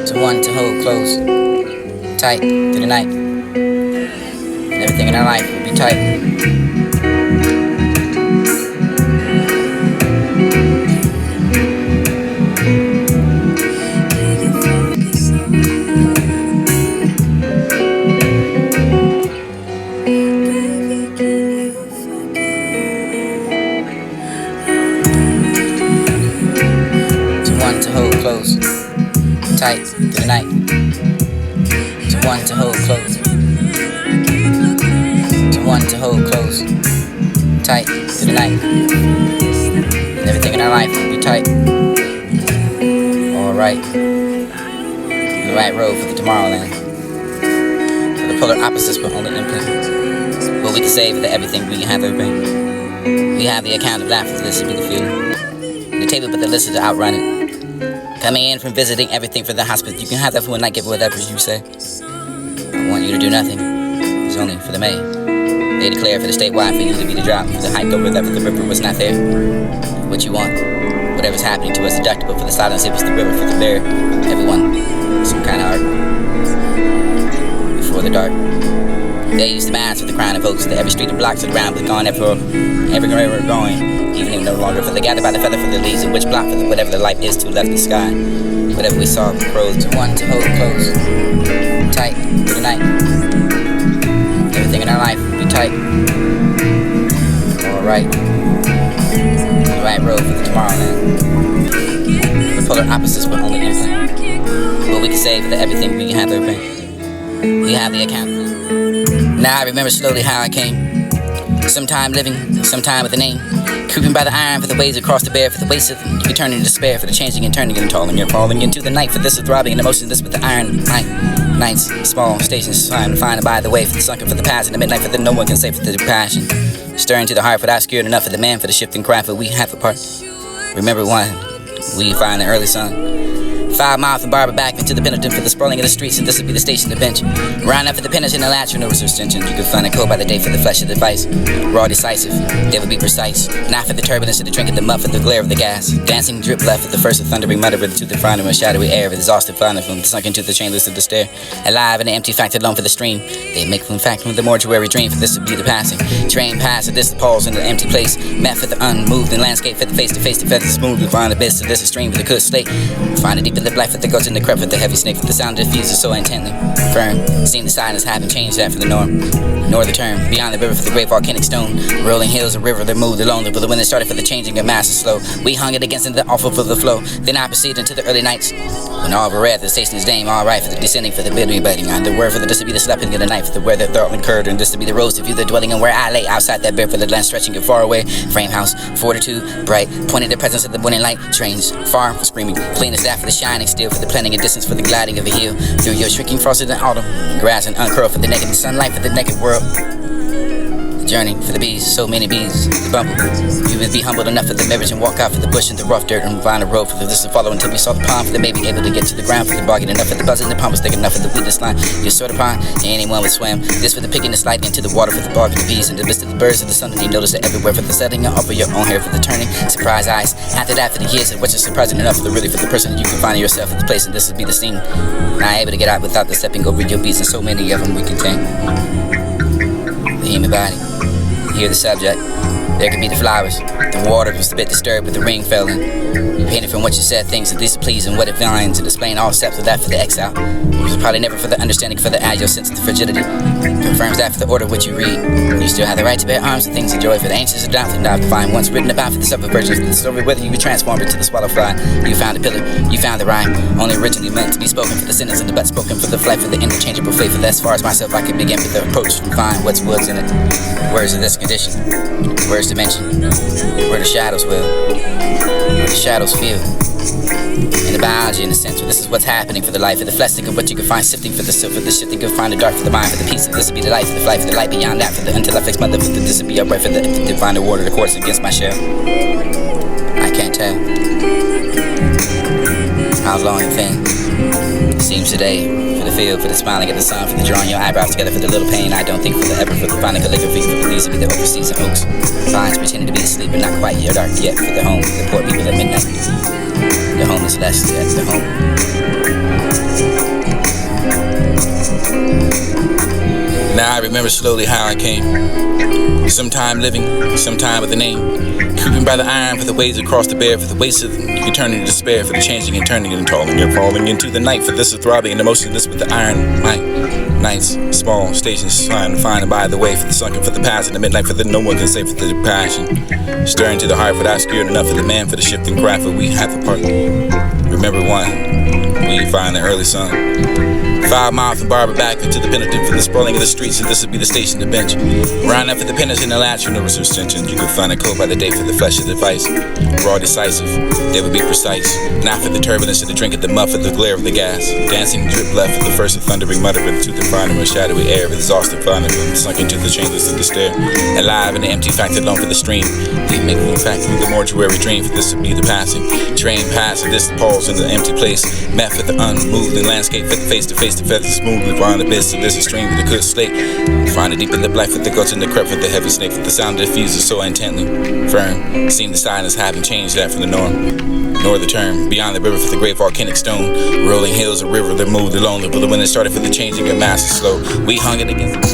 To one to hold close, tight through the night. Everything in our life will be tight. To hold close, tight through the night. To one to hold close, to one to hold close, tight through the night. And everything in our life will be tight. All right, the right road for the Tomorrowland, for the polar opposites but only imprint. What we can say for the everything we can have everything. We have the account of laughter to this to be the feeling. The table but the list to outrun it. Coming in from visiting everything for the hospice. You can have that for one night, give whatever you say. I want you to do nothing. It's only for the May. They declare for the statewide for you to be the drop. For the hype over that, for the river was not there. What you want, whatever's happening to us, deductible for the silence, it was the river for the bear. Everyone, some kind of art. Before the dark. They used the mask for the crown of oaks. To every street and blocks around, but gone everywhere we're going. Even no longer for the gather by the feather for the leaves, and which block for the whatever the life is to left the sky. Whatever we saw, the crows to one to hold close, tight through the night. Everything in our life will be tight. All right, the right road for the Tomorrowland. The polar opposites but only implant. What we can say for the everything we can have everything. We have the account. Now I remember slowly how I came. Sometime living, sometime with a name. Creeping by the iron for the waves across the bear, for the waste of you be turning to despair, for the changing and turning and talling. You're falling into the night, for this is throbbing and emotion, this with the iron night. Nights, small stations, time to find and by the way, for the sunken, for the past, and the midnight, for the no one can say, for the passion. Stirring to the heart, for the obscured enough, for the man, for the shifting craft, for we have a part. Remember one, we find the early sun. 5 miles from Barber back into the penitent for the sprawling of the streets, and this would be the station, the bench. Round up for the penitent and latch for no extensions. You can find a code by the day for the flesh of the vice. Raw, decisive, they would be precise. Not for the turbulence of the drink of the muff, for the glare of the gas. Dancing drip left for the first of thundering mutter to the front of a shadowy air, with exhausted flying from sunk into the chainless of the stair. Alive in the empty fact alone for the stream. They make from fact from the mortuary dream, for this would be the passing. Train past at this the pause in the empty place. Met for the unmoved and landscape for the face to face, the feather smooth. We find the best of this a stream for the good slate. Find a deep in the black for the goes in the crept with the heavy snake, for the sound diffuses so intently firm. Seeing the silence happen, change that for the norm. Nor the term, beyond the river for the great volcanic stone. Rolling hills, a river that moved alone, but when it started for the changing of mass and slow. We hung it against the awful for the flow. Then I proceeded into the early nights. When all were red, the station's dame, alright for the descending, for the bitter biting. On the word for the this to be the slapping of the knife, for the where that thought incurred, and this to be the rose to view the dwelling, and where I lay outside that bed for the land stretching it far away. Frame house, fortitude, bright, pointing the presence of the morning light. Trains, far for screaming, clean as that for the shining steel, for the planning and distance, for the gliding of the hill. Through your shrinking frosted in autumn, grass and uncurled for the naked sunlight, for the naked world. The journey for the bees, so many bees, the bumble. You would be humbled enough for the marriage and walk out for the bush and the rough dirt and find a road for the this to follow until we saw the pond for the maybe able to get to the ground for the bargain enough for the buzzing, the pump was thick enough for the weedless line. You sort of pond, anyone would swim. This for the picking the slide into the water for the bark of the bees and the list of the birds of the sun, and you notice it everywhere for the setting up over your own hair for the turning. Surprise eyes. After that for the years, which is surprising enough for the really for the person you can find yourself at the place, and this would be the scene. Not able to get out without the stepping over your beats, and so many of them we contain. The human body. Hear the subject. There could be the flowers. The water was a bit disturbed, but the ring fell in. You painted from what you said, things that displease and what it finds, and explain all steps of that for the exile. It was probably never for the understanding, for the agile sense of the frigidity. Confirms that for the order of what you read. You still have the right to bear arms and things of joy, for the ancients of doubt and to find once written about for the subversions of the story, whether you were transformed into the swallow fly. You found a pillar, you found the rhyme, only originally meant to be spoken for the sentence and the but spoken for the flight, for the interchangeable flavor. As far as myself, I could begin with the approach and find what's woods in it. Words of this condition, words to mention, where the shadows will, where the shadows feel. In the biology, in the sense, where this is what's happening for the life of the flesh, think of what you can find sifting for the silver, the shifting of find the dark for the mind, for the peace of this will be the life, for the flight, for the light beyond that, for the until I fix my lip, for the this will be upright, for the divine the water, the course against my shell. I can't tell how long and thin it seems today. For the field, for the smiling at the sun, for the drawing your eyebrows together, for the little pain I don't think for the ever, for the finding calligraphy, for the leaves to be the overseas and oaks. Vines pretending to be asleep and not quite yet dark yet, for the home, for the poor people at midnight. The home home is less than the home. Now I remember slowly how I came. Sometime living, sometime with a name. Creeping by the iron for the waves across the bear, for the wastes of eternity despair, for the changing and turning and falling and falling into the night, for this is throbbing and emotionless with the iron might. Nights, small stations, trying to find and by the way, for the sunken, for the past, in the midnight, for the no one can say, for the passion. Stirring to the heart, for the obscured enough, for the man, for the shifting craft, for we have the part. Remember one, we find the early sun. 5 miles from Barber back into the penitent for the sprawling of the streets, and this would be the station to bench. Round up for the penance and the latch, no extension. You could find a code by the day for the flesh of the vice. Raw, decisive, they would be precise. Not for the turbulence of the drink of the muff of the glare of the gas. Dancing drip left for the first of thundering mutter with the tooth and finder with shadowy air, with exhausted thunder, sunk into the chambers of the stair. Alive in the empty fact alone for the stream. They make me fact through the mortuary dream, for this would be the passing. Train past, and this pause in the empty place. Met for the unmoved landscape, for the face to face. Feather smoothly find the bits of this stream with a good slate. Find it deep in the black with the guts and the crept with the heavy snake, with the sound that diffuses so intently firm. Seem the silence haven't changed that from the norm, nor the term. Beyond the river for the great volcanic stone, rolling hills, a river that moved alone. But when it started for the changing of mass is slow, we hung it against.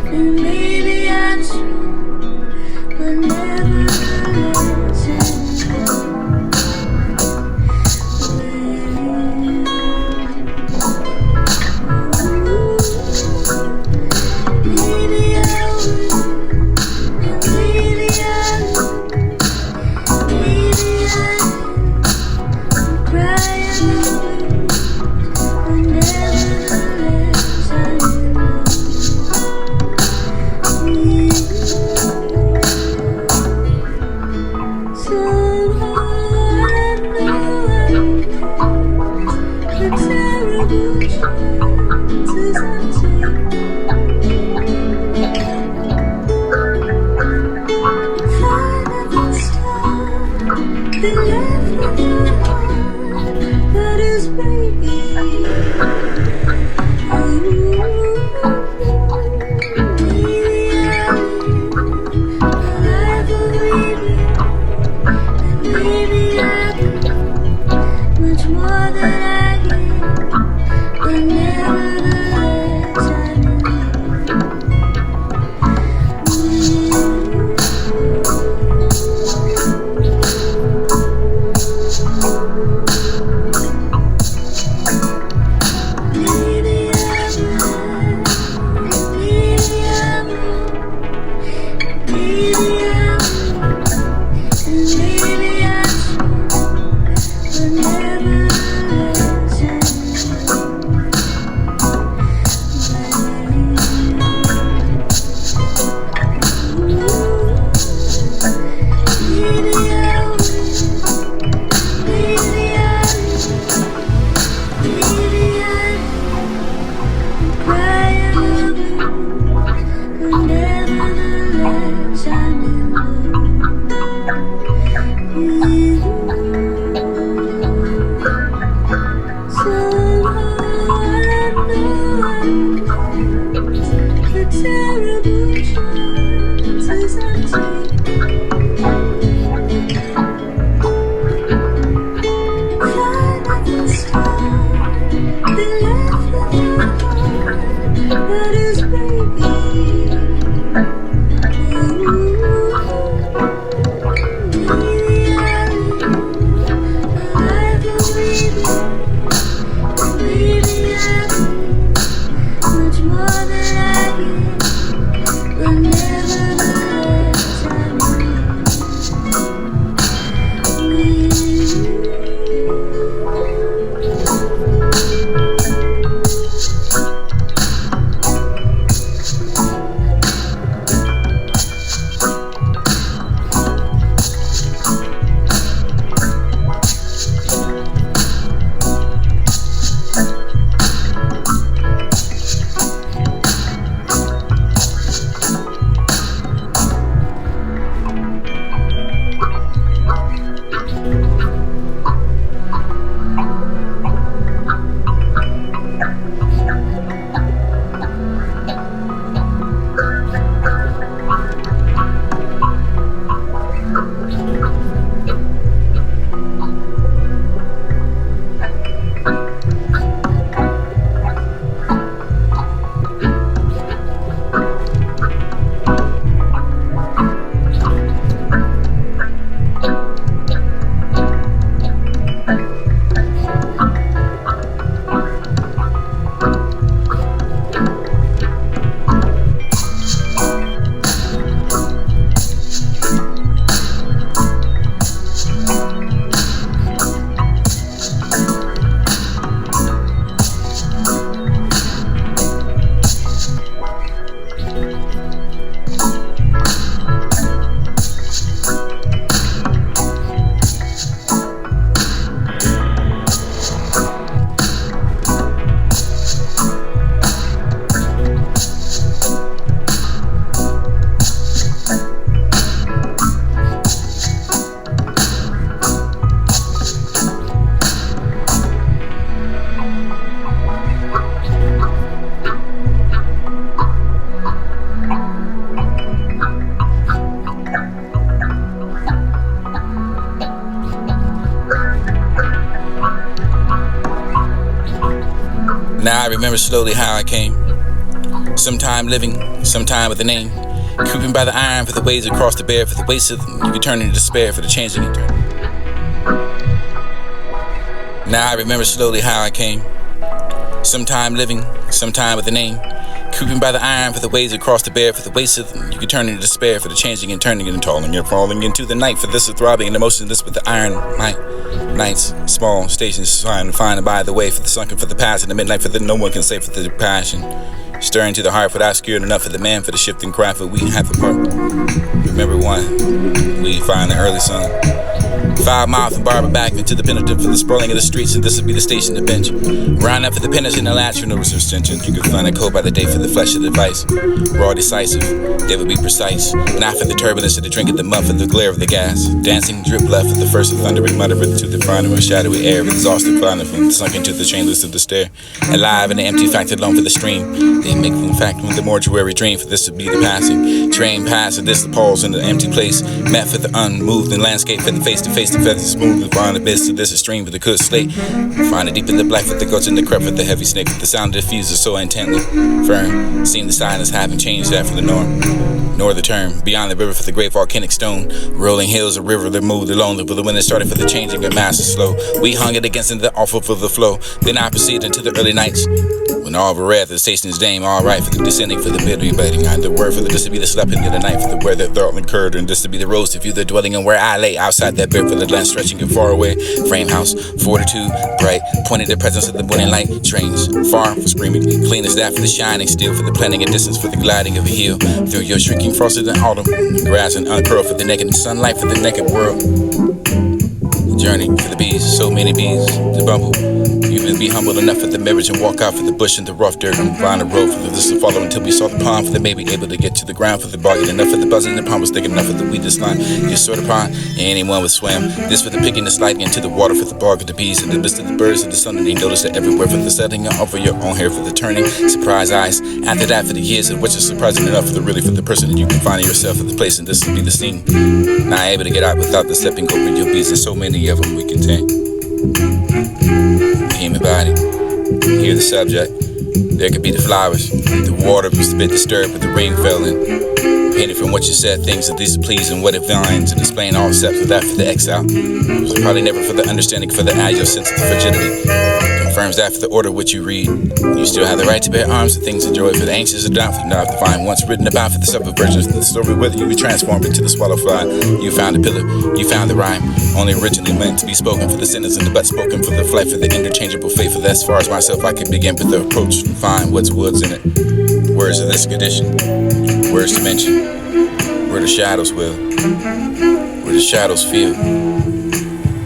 And maybe I'm strong, but nevertheless maybe I will, maybe I will, maybe I will cry alone, but nevertheless I'm in love with you. Somehow I know the terrible chances I'm taking. I never stopped and left with my heart that is breaking. Maybe I live a life of weeping, and maybe I do much more than I give, but nevertheless I'm in love with maybe I'm right, maybe I'm wrong, maybe I'm and maybe I'm strong, but nevertheless I'm maybe I will, maybe I will, maybe I will cry alone, but nevertheless I'm in love with you. Somehow I know the terrible chances I'm taking. I never start and left with my heart that is breaking. Maybe I live a life of weeping, and maybe I do much more than I give, but nevertheless I'm with you. Now I remember slowly how I came. Sometime living, sometime with a name. Creeping by the iron for the ways across the bear, for the wasted you can turn into despair, for the changing you turn. Now I remember slowly how I came. Sometime living, sometime with a name. Creeping by the iron for the ways across the bear, for the wasted you can turn into despair, for the changing and turning and falling and falling into the night, for this is throbbing and emotion, this with the iron might. Nights, small stations, trying to find by the way, for the sunken, for the past, and the midnight, for the no one can say, for the passion. Stirring to the heart, for the obscured enough for the man, for the shifting craft, for we have a part. Remember one, we find the early sun. 5 miles from Barber back into the penitent for the sprawling of the streets, and this would be the station, the bench. Round up for the penitent and the latch for no extension. You could find a code by the day for the flesh of the vice. Raw, decisive, they would be precise. Not for the turbulence of the drink of the muff of the glare of the gas. Dancing drip left at the first of thundering mutter to the final of shadowy air, exhausted flying from sunk into the chainless of the stair. Alive in the empty fact alone for the stream. They make in fact from the mortuary dream, for this would be the passing. Train past, and this the pause in the empty place. Met for the unmoved and landscape for the face to face. The feathers smooth and find the best of this a stream with a good slate. Find it deep in the black with the guts in the crep with the heavy snake. With the sound diffuses so intently firm. Seem the silence haven't changed that for the norm. Nor the term, beyond the river for the great volcanic stone. Rolling hills, a river that moved alone. But the wind that started for the changing and mass is slow. We hung it against the awful for the flow. Then I proceeded into the early nights. When all were red, the station's dame, all right for the descending, for the bitter biting. I the word for the this to be the sleeping of the night, for the where that thought incurred, and this to be the rose to view the dwelling and where I lay outside that bed for the land stretching and far away. Frame house, fortitude, bright, pointing the presence of the morning light. Trains, far for screaming, clean as that for the shining steel, for the planting and distance, for the gliding of a hill. Through your shrinking frosted in autumn, grass and uncurled for the naked and sunlight for the naked world. Journey for the bees, so many bees to bumble. You will be humble enough for the marriage and walk out for the bush and the rough dirt and find a road for the this to follow until we saw the pond for the maybe able to get to the ground for the bargain enough for the buzzing. The pond was thick enough for the weed this line. You sort of pond, and anyone would swim. This for the picking, the sliding into the water for the bark of the bees and the mist of the birds and the sun. And they notice that everywhere for the setting over your own hair for the turning. Surprise eyes. After that for the years of which is surprising enough for the really for the person that you can find yourself in the place and this will be the scene. Not able to get out without the stepping over your bees and so many of them we contain. The human body. Hear the subject. There could be the flowers. The water was a bit disturbed, but the rain fell in. Painted from what you said, things that these are pleasing, what it finds, and explain all steps of that for the exile. It was probably never for the understanding, for the agile sense of the frigidity. Confirms that for the order which you read. You still have the right to bear arms and things of joy for the anxious or doubtful, not to find once written about for the subversions of the story, whether you be transformed into the swallow fly. You found a pillar, you found the rhyme, only originally meant to be spoken for the sinners and the but spoken for the flight, for the interchangeable faith, for that as far as myself I could begin with the approach, find what's woods in it. Words of this condition, words to mention, where the shadows will, where the shadows feel.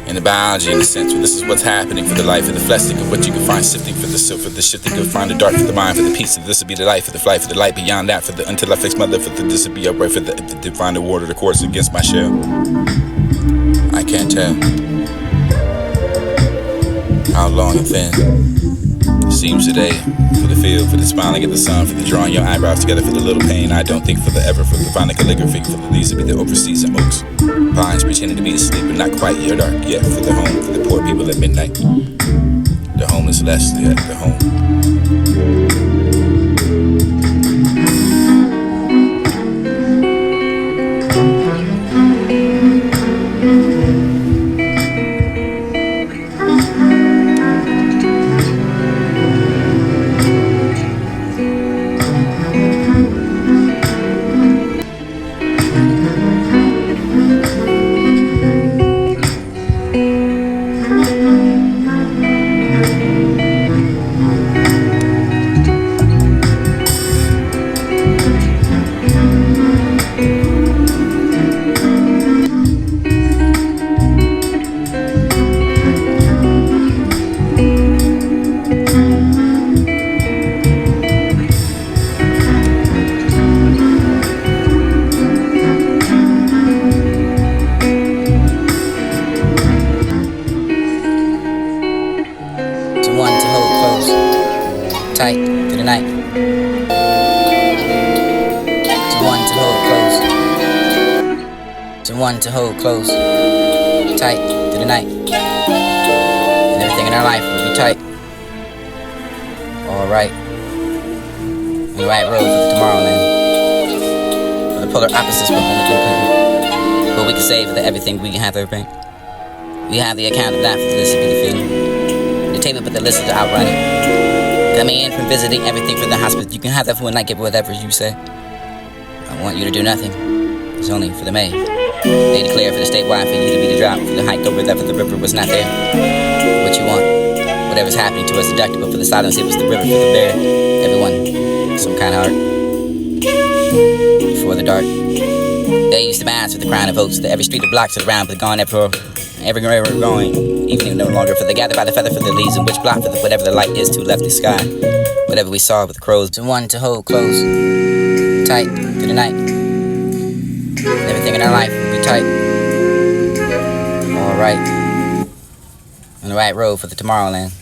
In the biology, in the sense, where this is what's happening for the life of the fleshing of what you can find sifting for the silk, for the shifting of find the dark for the mind, for the peace of this will be the life, for the flight, for the light beyond that, for the until I fix my lip, for the this will be upright, for the to find the water, the course against my shell. I can't tell how long and thin it seems today, for the field, for the smiling of the sun, for the drawing your eyebrows together, for the little pain I don't think for the ever, for the fine calligraphy, for the leaves to be the overseas and oaks, pines pretending to be asleep but not quite yet dark yet, for the home, for the poor people at midnight, the homeless less yet, the home. Tight to the night. To one to hold close. To one to hold close. Tight to the night. And everything in our life will be tight. Alright. on the right road for the Tomorrowland. For the polar opposites will only imprint. What we can save for the everything we can have to bring. We have the account of that for this to be the feeling. The table, but the list to outrun it. Coming in from visiting everything for the hospital. You can have that for one night, give whatever you say. I want you to do nothing. It's only for the May. They declare for the statewide for you to be the drop. For the hike over that for the river was not there. What you want. Whatever's happening to us, deductible for the silence, it was the river for the bear. Everyone, some kind of heart. Before the dark. They used to mass with the crown of oats. To every street of blocks around, but gone every river going. Evening no longer for the gather by the feather for the leaves, and which block for the whatever the light is to left the sky. Whatever we saw with the crows, to one to hold close. Tight through the night. Everything in our life will be tight. Alright. On the right road for the Tomorrowland.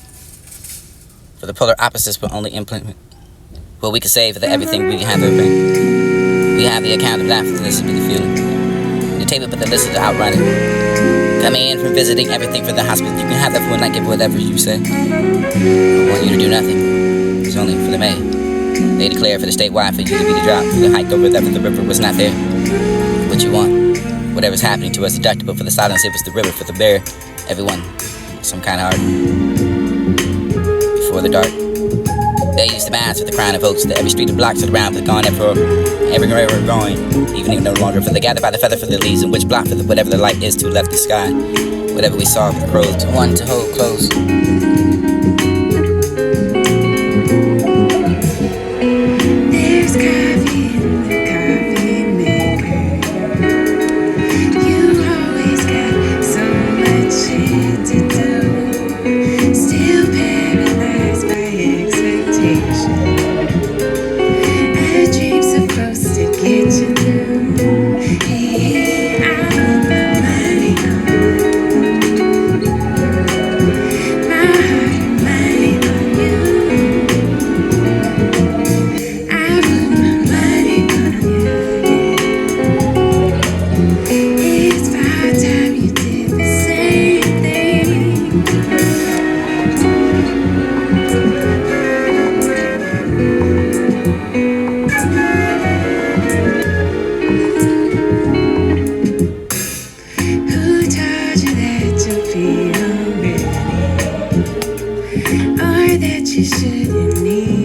For the polar opposites will only implement. What we can save for the everything we can have to bring. We have the account of that for this to be the feeling. The table, but the list to outrun it. Coming in from visiting everything for the hospital. You can have that for one night, give whatever you say. I want you to do nothing. It's only for the May. They declare for the statewide for you to be the drop. For the hike over that for the river was not there. What you want. Whatever's happening to us, deductible for the silence, it was the river for the bear. Everyone, some kind of heart. Before the dark. They used to mass with the crown of oats. To every street of blocks around, but gone every river going. Evening no longer for the gather by the feather for the leaves, and which block for the whatever the light is to left the sky. Whatever we saw with the crows, to one to hold close. There's coffee in the coffee maker. You've always got so much shit to do. Still paralyzed by expectation. A dream's supposed to get you through. Hey, I put my money on my heart and money on you. I put my money on you. It's about time you did the same thing. Who told you that you'll feel ready, or that you shouldn't need